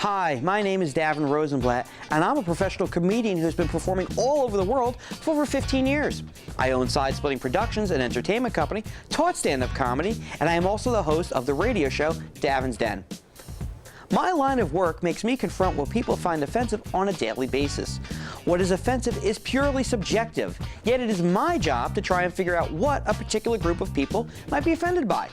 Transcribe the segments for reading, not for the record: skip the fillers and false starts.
Hi, my name is Davin Rosenblatt, and I'm a professional comedian who's been performing all over the world for over 15 years. I own Side Splitting Productions, an entertainment company, taught stand-up comedy, and I am also the host of the radio show Davin's Den. My line of work makes me confront what people find offensive on a daily basis. What is offensive is purely subjective, yet it is my job to try and figure out what a particular group of people might be offended by.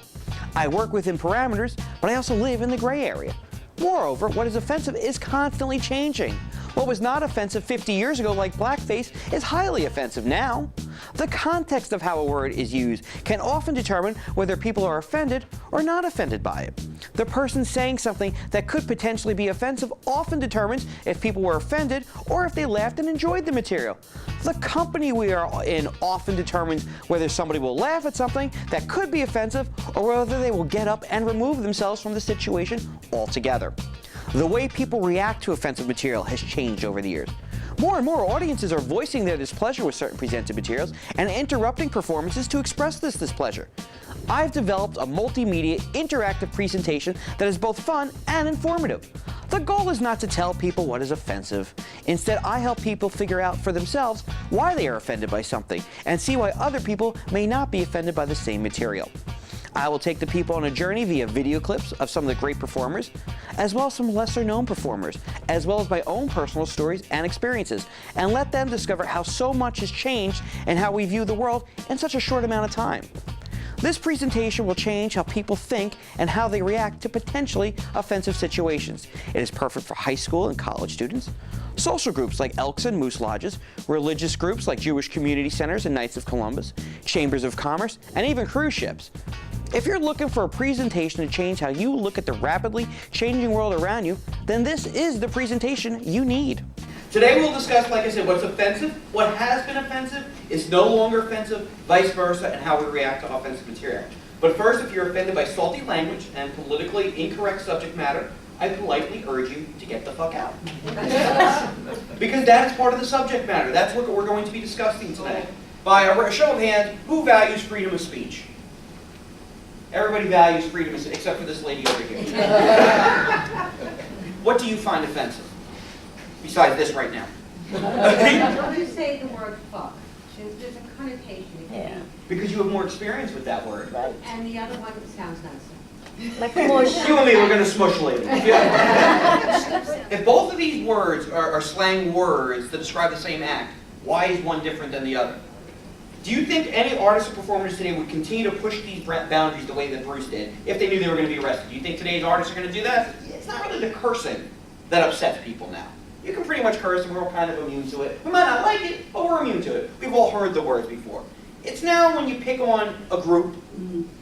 I work within parameters, but I also live in the gray area. Moreover, what is offensive is constantly changing. What was not offensive 50 years ago, like blackface, is highly offensive now. The context of how a word is used can often determine whether people are offended or not offended by it. The person saying something that could potentially be offensive often determines if people were offended or if they laughed and enjoyed the material. The company we are in often determines whether somebody will laugh at something that could be offensive or whether they will get up and remove themselves from the situation altogether. The way people react to offensive material has changed over the years. More and more audiences are voicing their displeasure with certain presented materials and interrupting performances to express this displeasure. I've developed a multimedia interactive presentation that is both fun and informative. The goal is not to tell people what is offensive. Instead, I help people figure out for themselves why they are offended by something and see why other people may not be offended by the same material. I will take the people on a journey via video clips of some of the great performers, as well as some lesser-known performers, as well as my own personal stories and experiences, and let them discover how so much has changed and how we view the world in such a short amount of time. This presentation will change how people think and how they react to potentially offensive situations. It is perfect for high school and college students, social groups like Elks and Moose Lodges, religious groups like Jewish community centers and Knights of Columbus, chambers of commerce, and even cruise ships. If you're looking for a presentation to change how you look at the rapidly changing world around you, then this is the presentation you need. Today we'll discuss, like I said, what's offensive, what has been offensive, is no longer offensive, vice versa, and how we react to offensive material. But first, if you're offended by salty language and politically incorrect subject matter, I politely urge you to get the fuck out. Because that is part of the subject matter. That's what we're going to be discussing today. By a show of hands, who values freedom of speech? Everybody values freedom, except for this lady over here. What do you find offensive? Besides this right now. When you say the word fuck, there's a connotation. Yeah. Because you have more experience with that word. Right. And the other one sounds nicer. Like a mush. You and me, we're going to smush later. If both of these words are slang words that describe the same act, why is one different than the other? Do you think any artists or performers today would continue to push these boundaries the way that Bruce did if they knew they were going to be arrested? Do you think today's artists are going to do that? It's not really the cursing that upsets people now. You can pretty much curse and we're all kind of immune to it. We might not like it, but we're immune to it. We've all heard the words before. It's now when you pick on a group,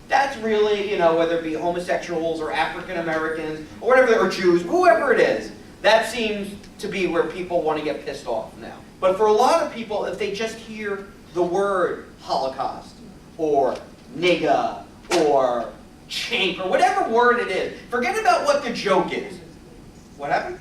that's really, whether it be homosexuals or African Americans or whatever, or Jews, whoever it is, that seems to be where people want to get pissed off now. But for a lot of people, if they just hear the word Holocaust, or nigga, or chink, or whatever word it is, forget about what the joke is. What happened?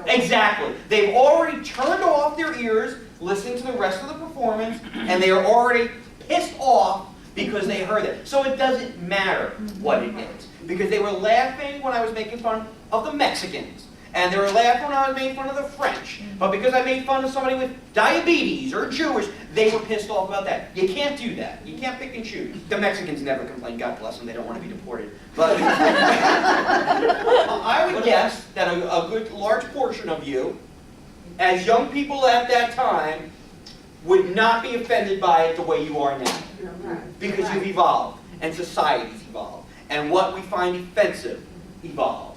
Exactly. They've already turned off their ears listening to the rest of the performance, and they are already pissed off because they heard it. So it doesn't matter what it is. Because they were laughing when I was making fun of the Mexicans. And they were laughing when I was making fun of the French. But because I made fun of somebody with diabetes or Jewish, they were pissed off about that. You can't do that. You can't pick and choose. The Mexicans never complain. God bless them. They don't want to be deported. But I would guess that a good large portion of you, as young people at that time, would not be offended by it the way you are now. Because you've evolved. And society's evolved. And what we find offensive evolved.